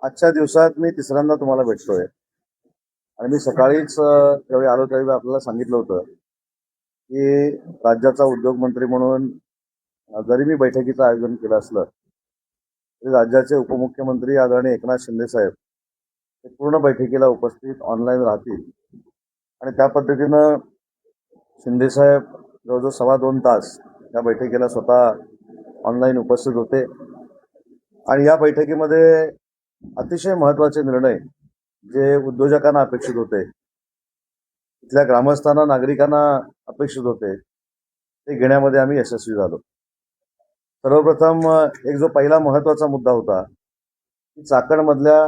आजच्या दिवसात मी तिसऱ्यांदा तुम्हाला भेटतोय आणि मी सकाळीच ज्यावेळी आलो त्यावेळी आपल्याला सांगितलं होतं की राज्याचा उद्योगमंत्री म्हणून जरी मी बैठकीचं आयोजन केलं असलं तरी राज्याचे उपमुख्यमंत्री आदरणीय एकनाथ शिंदे साहेब हे पूर्ण बैठकीला उपस्थित ऑनलाईन राहतील आणि त्या पद्धतीनं शिंदे साहेब जवळजवळ 2.25 तास या बैठकीला स्वतः ऑनलाईन उपस्थित होते आणि या बैठकीमध्ये अतिशय महत्वाचे निर्णय जे उद्योजकांना अपेक्षित होते, इथल्या ग्रामस्थांना नागरिकांना अपेक्षित होते, ते घेण्यामध्ये आम्ही यशस्वी झालो. सर्वप्रथम एक जो पहिला महत्वाचा मुद्दा होता की चाकणमधल्या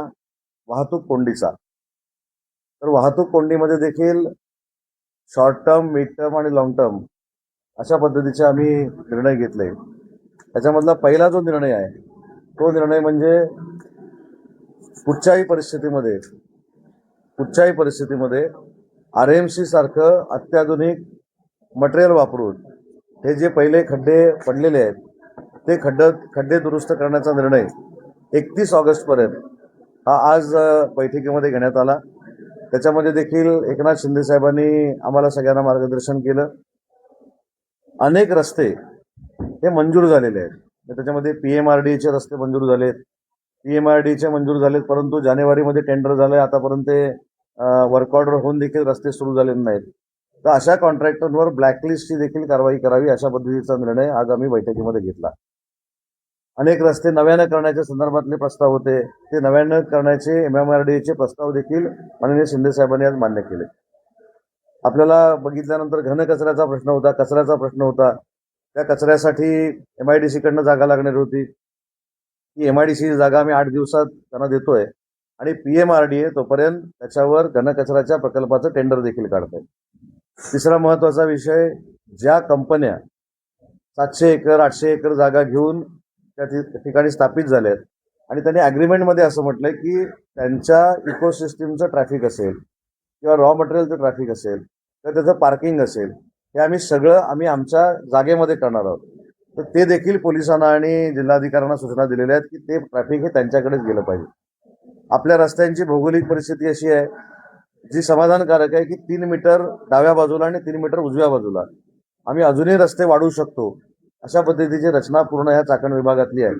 वाहतूक कोंडीचा. तर वाहतूक कोंडीमध्ये देखील शॉर्ट टर्म, मिड टर्म आणि लॉंग टर्म अशा पद्धतीचे आम्ही निर्णय घेतले. त्याच्यामधला पहिला जो निर्णय आहे तो निर्णय म्हणजे कुठच्याही परिस्थितीमध्ये RMC सारखं अत्याधुनिक मटेरियल वापरून हे जे पहिले खड्डे पडलेले आहेत ते खड्डे दुरुस्त करण्याचा निर्णय 31 ऑगस्टपर्यंत हा आज बैठकीमध्ये घेण्यात आला. त्याच्यामध्ये देखील एकनाथ शिंदे साहेबांनी आम्हाला सगळ्यांना मार्गदर्शन केलं. अनेक रस्ते हे मंजूर झालेले आहेत. त्याच्यामध्ये PMRDचे रस्ते मंजूर झालेत, PMRDचे मंजूर झालेत, परंतु जानेवारीमध्ये टेंडर झालंय, आतापर्यंत वर्क ऑर्डर होऊन देखील रस्ते सुरू झालेले नाहीत. तर अशा कॉन्ट्रॅक्टरवर ब्लॅकलिस्टची देखील कारवाई करावी अशा पद्धतीचा निर्णय आज आम्ही बैठकीमध्ये घेतला. अनेक रस्ते नव्यानं करण्याच्या संदर्भातले प्रस्ताव होते, ते नव्यानं करण्याचे MMRDAचे प्रस्ताव देखील माननीय शिंदे साहेबांनी आज मान्य केले. आपल्याला बघितल्यानंतर घनकचऱ्याचा प्रश्न होता, कचऱ्याचा प्रश्न होता. त्या कचऱ्यासाठी MIDC कडनं जागा लागणार होती. ही MIDC जागा आम्ही 8 दिवसात त्यांना देतोय आणि PMRDA तोपर्यंत त्याच्यावर घनकचऱ्याच्या प्रकल्पाचं टेंडर देखील काढत आहे. तिसरा महत्वाचा विषय, ज्या कंपन्या 700 एकर 800 एकर जागा घेऊन त्या ठिकाणी स्थापित झाल्यात आणि त्यांनी अग्रीमेंटमध्ये असं म्हटलंय की त्यांच्या इकोसिस्टीमचं ट्रॅफिक असेल किंवा रॉ मटेरियलचं ट्रॅफिक असेल तर त्याचं पार्किंग असेल, हे आम्ही आमच्या जागेमध्ये करणार आहोत. तर ते देखील पोलिसांना आणि जिल्हाधिकाऱ्यांना सूचना दिलेल्या आहेत की ते ट्रॅफिक हे त्यांच्याकडेच गेलं पाहिजे. आपल्या रस्त्यांची भौगोलिक परिस्थिती अशी आहे जी समाधानकारक आहे की 3 मीटर डाव्या बाजूला आणि 3 मीटर उजव्या बाजूला आम्ही अजूनही रस्ते वाढवू शकतो. अशा पद्धतीची रचना पूर्ण या चाकण विभागातली आहे.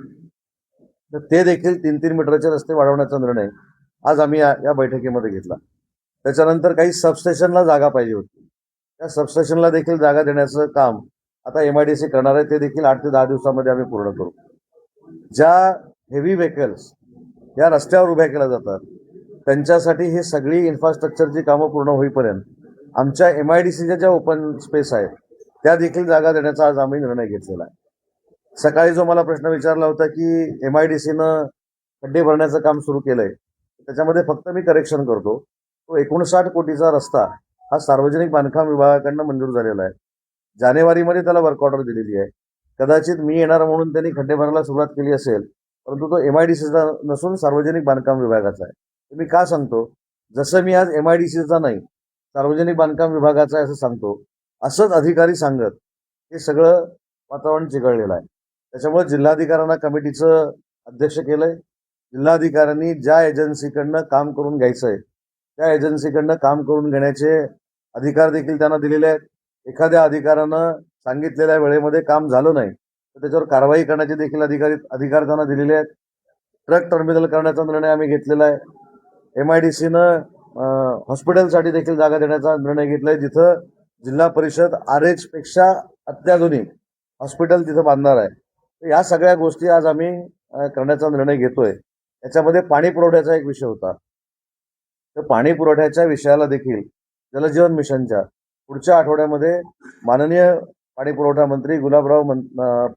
तर ते देखील 3-3 मीटरचे रस्ते वाढवण्याचा निर्णय आज आम्ही या बैठकीमध्ये घेतला. त्याच्यानंतर काही सबस्टेशनला जागा पाहिजे होती. त्या सबस्टेशनला देखील जागा देण्याचं काम आता MIDC करणार आहे. ते देखील 8 ते 10 दिवसामध्ये आम्ही पूर्ण करू. ज्या हेवी व्हेकल्स या रस्त्यावर उभ्या केल्या जातात त्यांच्यासाठी हे सगळी इन्फ्रास्ट्रक्चरची कामं पूर्ण होईपर्यंत आमच्या MIDCच्या ज्या ओपन स्पेस आहेत त्या देखील जागा देण्याचा आज आम्ही निर्णय घेतलेला आहे. सकाळी जो मला प्रश्न विचारला होता की MIDCनं खड्डे भरण्याचं काम सुरू केलंय, त्याच्यामध्ये फक्त मी करेक्शन करतो. तो 59 कोटीचा रस्ता हा सार्वजनिक बांधकाम विभागाकडनं मंजूर झालेला आहे. जानेवारीमध्ये त्याला वर्क ऑर्डर दिलेली आहे. कदाचित मी येणार म्हणून त्यांनी खड्डे भरायला सुरुवात केली असेल, परंतु तो MIDCचा नसून सार्वजनिक बांधकाम विभागाचा आहे. मी का सांगतो, जसं मी आज MIDCचा नाही सार्वजनिक बांधकाम विभागाचा आहे असं सांगतो, असंच अधिकारी सांगत हे सगळं वातावरण चिघळलेलं आहे. त्याच्यामुळे जिल्हाधिकाऱ्यांना कमिटीचं अध्यक्ष केलंय. जिल्हाधिकाऱ्यांनी ज्या एजन्सीकडनं काम करून घ्यायचंय त्या एजन्सीकडनं काम करून घेण्याचे अधिकार देखील त्यांना दिलेले आहेत. एखाद्या अधिकाऱ्यानं सांगितलेल्या वेळेमध्ये काम झालं नाही तर त्याच्यावर कारवाई करण्याचे देखील अधिकार त्यांना दिलेले आहेत. ट्रक टर्मिनल करण्याचा निर्णय आम्ही घेतलेला आहे. MIDCनं हॉस्पिटलसाठी देखील जागा देण्याचा निर्णय घेतलाय, जिथं जिल्हा परिषद RH पेक्षा अत्याधुनिक हॉस्पिटल तिथं बांधणार आहे. तर या सगळ्या गोष्टी आज आम्ही करण्याचा निर्णय घेतोय. याच्यामध्ये पाणी पुरवठ्याचा एक विषय होता. तर पाणी पुरवठ्याच्या विषयाला देखील जलजीवन मिशनच्या पुढच्या आठवड्यामध्ये माननीय पाणी पुरवठा मंत्री गुलाबराव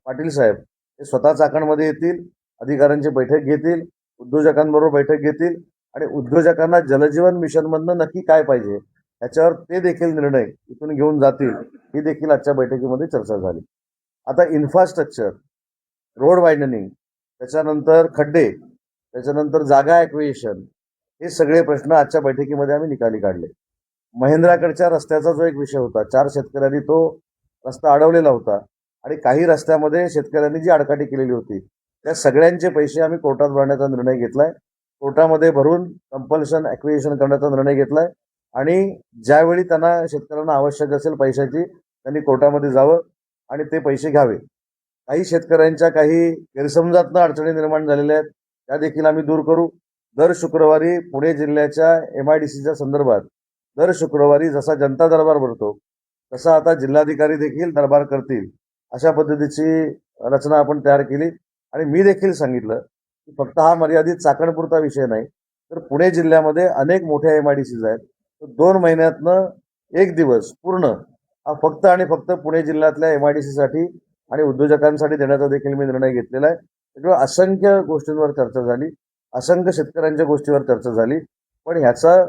पाटील साहेब हे स्वतः चाकणमध्ये येतील, अधिकाऱ्यांची बैठक घेतील, उद्योजकांबरोबर बैठक घेतील आणि उद्योजकांना जलजीवन मिशनमधनं नक्की काय पाहिजे याच्यावर ते देखील निर्णय इथून घेऊन जातील. ही देखील आजच्या बैठकीमध्ये चर्चा झाली. आता इन्फ्रास्ट्रक्चर, रोड वायडनिंग, त्याच्यानंतर खड्डे, त्याच्यानंतर जागा ॲक्विजिशन, हे सगळे प्रश्न आजच्या बैठकीमध्ये आम्ही निकाली काढले. महेंद्राकडच्या रस्त्याचा जो एक विषय होता, 4 शेतकऱ्यांनी तो रस्ता अडवलेला होता आणि काही रस्त्यामध्ये शेतकऱ्यांनी जी आडकाठी केलेली होती त्या सगळ्यांचे पैसे आम्ही कोर्टात भरण्याचा निर्णय घेतलाय. कोर्टामध्ये भरून कंपल्शन ॲक्विजिशन करण्याचा निर्णय घेतलाय आणि ज्यावेळी त्यांना शेतकऱ्यांना आवश्यक असेल पैशाची त्यांनी कोर्टामध्ये जावं आणि ते पैसे घ्यावे. काही शेतकऱ्यांच्या काही गैरसमजातनं अडचणी निर्माण झालेल्या आहेत, त्या देखील आम्ही दूर करू. दर शुक्रवारी पुणे जिल्ह्याच्या MIDCच्या संदर्भात दर शुक्रवारी जसा जनता दरबार भरतो तसा आता जिल्हाधिकारी देखील दरबार करतील, अशा पद्धतीची रचना आपण तयार केली. आणि मी देखील सांगितलं की फक्त हा मर्यादित चाकणपुरता विषय नाही, तर पुणे जिल्ह्यामध्ये अनेक मोठ्या MIDCs आहेत. तर 2 महिन्यातनं एक दिवस पूर्ण हा फक्त आणि फक्त पुणे जिल्ह्यातल्या MIDCसाठी आणि उद्योजकांसाठी देण्याचा देखील मी निर्णय घेतलेला आहे. त्याच्यामुळे असंख्य गोष्टींवर चर्चा झाली, असंख्य शेतकऱ्यांच्या गोष्टीवर चर्चा झाली. पण ह्याचा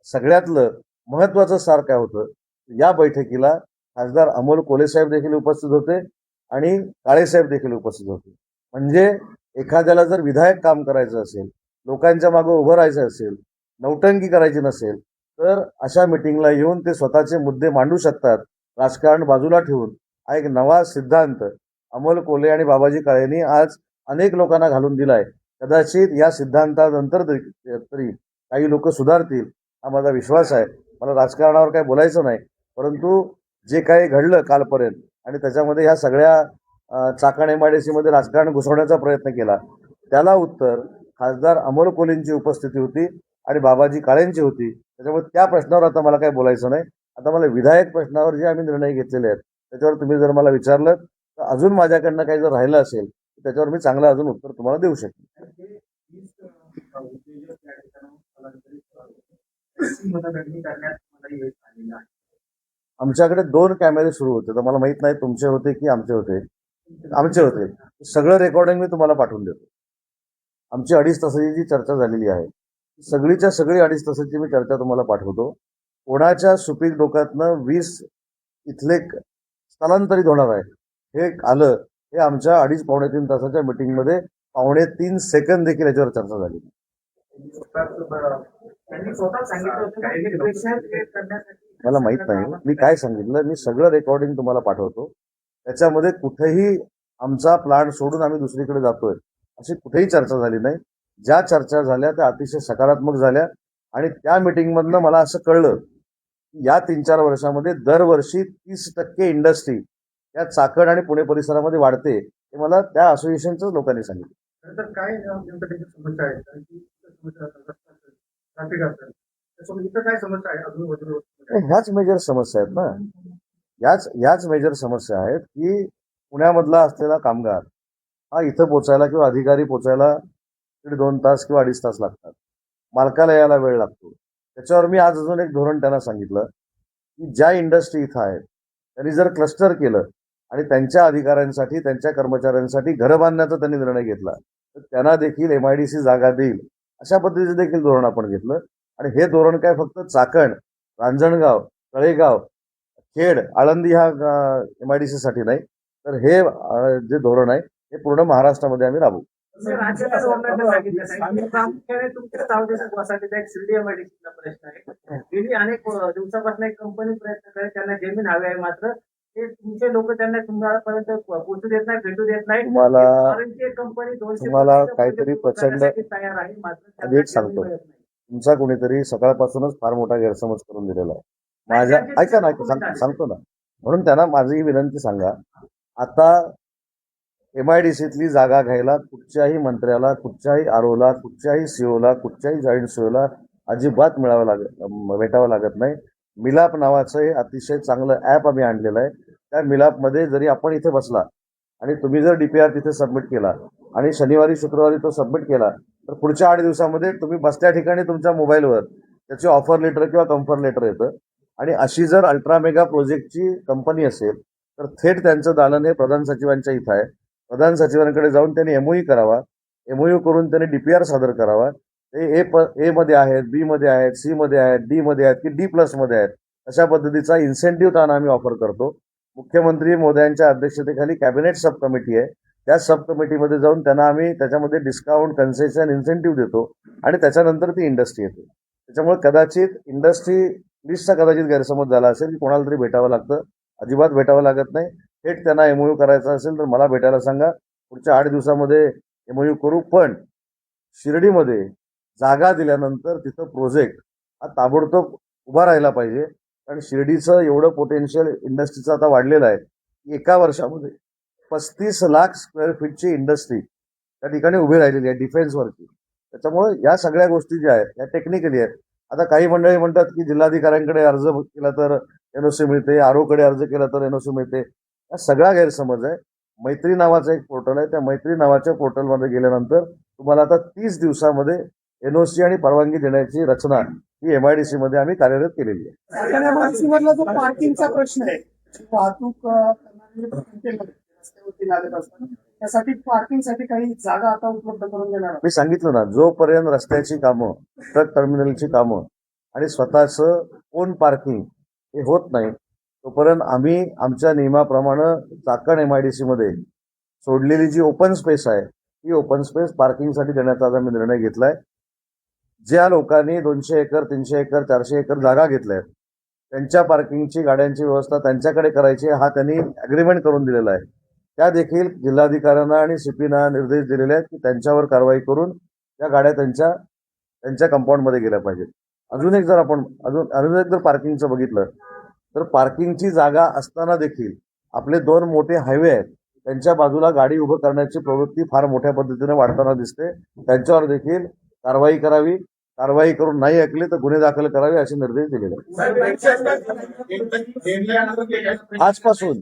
सगळ्यातलं महत्वाचं सार काय होतं, या बैठकीला खासदार अमोल कोल्हे साहेब देखील उपस्थित होते आणि काळे साहेब देखील उपस्थित होते. म्हणजे एखाद्याला जर विधायक काम करायचं असेल, लोकांच्या मागे उभं राहायचं असेल, नौटंकी करायची नसेल, तर अशा मिटिंगला येऊन ते स्वतःचे मुद्दे मांडू शकतात. राजकारण बाजूला ठेवून हा एक नवा सिद्धांत अमोल कोल्हे आणि बाबाजी काळेंनी आज अनेक लोकांना घालून दिलाय. कदाचित या सिद्धांतानंतर तरी काही लोक सुधारतील, हा माझा विश्वास आहे. मला राजकारणावर काही बोलायचं नाही, परंतु जे काही घडलं कालपर्यंत आणि त्याच्यामध्ये ह्या सगळ्या चाकण MIDC मध्ये राजकारण घुसवण्याचा प्रयत्न केला, त्याला उत्तर खासदार अमोल कोल्हेंची उपस्थिती होती आणि बाबाजी काळेंची होती. त्याच्यामुळे त्या प्रश्नावर आता मला काही बोलायचं नाही. आता मला विधायक प्रश्नावर जे आम्ही निर्णय घेतलेले आहेत त्याच्यावर तुम्ही जर मला विचारलं तर अजून माझ्याकडनं काही जर राहिलं असेल तर त्याच्यावर मी चांगलं अजून उत्तर तुम्हाला देऊ शकेन. आमच्याकडे 2 कॅमेरे सुरू होते, तर मला माहित नाही तुमचे होते की आमचे होते. आमचे होते. सगळं रेकॉर्डिंग मी तुम्हाला पाठवून देतो. आमची 2.5 तासाची जी चर्चा झालेली आहे, सगळीच्या सगळी 2.5 तासाची मी चर्चा तुम्हाला पाठवतो. कोणाच्या सुपीक डोक्यातनं 20 इथले स्थलांतरित होणार आहे हे आलं, हे आमच्या 2.5-3 तासाच्या मिटिंगमध्ये 2.25 सेकंद देखील याच्यावर चर्चा झाली. मला माहित नाही मी काय सांगितलं. मी सगळं रेकॉर्डिंग तुम्हाला पाठवतो. त्याच्यामध्ये कुठेही आमचा प्लान सोडून आम्ही दुसरीकडे जातोय अशी कुठेही चर्चा झाली नाही. ज्या चर्चा झाल्या त्या अतिशय सकारात्मक झाल्या आणि त्या मिटिंगमधनं मला असं कळलं की या 3-4 वर्षामध्ये दरवर्षी 30% इंडस्ट्री या चाकण आणि पुणे परिसरामध्ये वाढते, हे मला त्या असोसिएशनच्याच लोकांनी सांगितलं. काय समस्या आहे? ह्याच मेजर समस्या आहेत ना, याच मेजर समस्या आहेत की पुण्यामधला असलेला कामगार हा इथं पोचायला किंवा अधिकारी पोचायला 1.5 तास किंवा 2.5 तास लागतात. मालकाला यायला वेळ लागतो. त्याच्यावर मी आज अजून एक धोरण त्यांना सांगितलं की ज्या इंडस्ट्री इथं आहेत त्यांनी जर क्लस्टर केलं आणि त्यांच्या अधिकाऱ्यांसाठी त्यांच्या कर्मचाऱ्यांसाठी घरं बांधण्याचा त्यांनी निर्णय घेतला तर त्यांना देखील MIDC जागा देईल, अशा पद्धतीचं देखील धोरण आपण घेतलं. आणि हे धोरण काय फक्त चाकण, रांजणगाव, तळेगाव, खेड, आळंदी ह्या MIDC साठी नाही, तर हे जे धोरण आहे हे पूर्ण महाराष्ट्रामध्ये आम्ही राबवू. प्रश्न आहे. गेली अनेक दिवसापासून एक कंपनी प्रयत्न करत, त्यांना जमीन हवी आहे, मात्र ते तुमचे लोक त्यांना तुम्हालापर्यंत पोहोचू देत नाही, भेटू देत नाही. तुम्हाला काहीतरी प्रचंड तयार आहे, मात्र एक सांगतो, तुमचा कोणीतरी सकाळपासूनच फार मोठा गैरसमज करून दिलेला आहे. माझ्या ऐका ना, सांगतो ना, म्हणून त्यांना माझी विनंती सांगा, आता MIDCतली जागा घ्यायला कुठच्याही मंत्र्याला, कुठच्याही ROला, कुठच्याही COला, कुठच्याही जॉईंट COला अजिबात भेटावं लागत नाही. मिलाप नावाचं हे अतिशय चांगलं ॲप आम्ही आणलेलं आहे. त्या मिलापमध्ये जरी आपण इथे बसला आणि तुम्ही जर DPR तिथे सबमिट केला आणि शनिवारी शुक्रवारी तो सबमिट केला तर पुढच्या 8 दिवसामध्ये तुम्ही बसल्या ठिकाणी तुमच्या मोबाईलवर त्याचे ऑफर लेटर किंवा कम्फर्ट लेटर येतं. आणि अशी जर अल्ट्रा मेगा प्रोजेक्टची कंपनी असेल तर थेट त्यांचं दालन हे प्रधान सचिवांच्या इथं आहे. प्रधान सचिवांकडे जाऊन त्यांनी MOU करावा, MOU करून त्यांनी DPR सादर करावा. ते A मध्ये आहेत, B मध्ये आहेत, C मध्ये आहेत, D मध्ये आहेत की D+ मध्ये आहेत, अशा पद्धतीचा इन्सेंटिव्ह त्यांना आम्ही ऑफर करतो. मुख्यमंत्री महोदयांच्या अध्यक्षतेखाली कॅबिनेट सब कमिटी आहे, त्या सब कमिटीमध्ये जाऊन त्यांना आम्ही त्याच्यामध्ये डिस्काउंट, कन्सेशन, इन्सेंटिव्ह देतो आणि त्याच्यानंतर ती इंडस्ट्री येते. त्याच्यामुळे कदाचित इंडस्ट्री लिस्टचा कदाचित गैरसमज झाला असेल की कोणाला तरी भेटावं लागतं. अजिबात भेटावं लागत नाही. थेट त्यांना MOU करायचा असेल तर मला भेटायला सांगा, पुढच्या 8 दिवसामध्ये MOU करू. पण शिर्डीमध्ये जागा दिल्यानंतर तिथं प्रोजेक्ट हा ताबडतोब उभा राहिला पाहिजे. कारण शिर्डीचं एवढं पोटेन्शियल इंडस्ट्रीचं आता वाढलेलं आहे की एका वर्षामध्ये 35 लाख स्क्वेअर फीटची इंडस्ट्री त्या ठिकाणी उभी राहिलेली आहे डिफेन्सवरची. त्याच्यामुळे या सगळ्या गोष्टी ज्या आहेत या टेक्निकली आहेत. आता काही मंडळी म्हणतात की जिल्हाधिकाऱ्यांकडे अर्ज केला तर एनओसी मिळते, आरोकडे अर्ज केला तर एनओसी मिळते. हा सगळा गैरसमज आहे. मैत्री नावाचं एक पोर्टल आहे, त्या मैत्री नावाच्या पोर्टलमध्ये गेल्यानंतर तुम्हाला आता 30 दिवसामध्ये एनओसी आणि परवानगी देण्याची रचना ही एमआयडीसी मध्ये आम्ही कार्यरत केलेली आहे. आता MIDC मधला जो पार्किंगचा प्रश्न आहे, वाहतूक करणारे रस्त्यावरती लागत असतात, त्यासाठी पार्किंगसाठी काही जागा आता उपलब्ध करून देणार आहोत. मी सांगितलं ना, जोपर्यंत रस्त्याची कामं, ट्रक टर्मिनलची कामं आणि स्वतःचं ओन पार्किंग हे होत नाही तोपर्यंत आम्ही आमच्या नियमाप्रमाणे चाकण एमआयडीसी मध्ये सोडलेली जी ओपन स्पेस आहे ही ओपन स्पेस पार्किंगसाठी देण्याचा आज आम्ही निर्णय घेतलाय. ज्या लोकांनी 200 एकर 300 एकर 400 एकर जागा घेतल्या आहेत त्यांच्या पार्किंगची गाड्यांची व्यवस्था त्यांच्याकडे करायची हा त्यांनी अग्रीमेंट करून दिलेला आहे. त्या देखील जिल्हाधिकाऱ्यांना आणि सीपीना निर्देश दिलेले आहेत की त्यांच्यावर कारवाई करून त्या गाड्या त्यांच्या कंपाऊंडमध्ये गेल्या पाहिजेत. अजून एक जर पार्किंगचं बघितलं तर पार्किंगची जागा असताना देखील आपले 2 मोठे हायवे आहेत त्यांच्या बाजूला गाडी उभं करण्याची प्रवृत्ती फार मोठ्या पद्धतीने वाढताना दिसते. त्यांच्यावर देखील कारवाई करावी. कारवाई करून नाही ऐकले तर गुन्हे दाखल करावे असे निर्देश दिलेले आहेत. आजपासून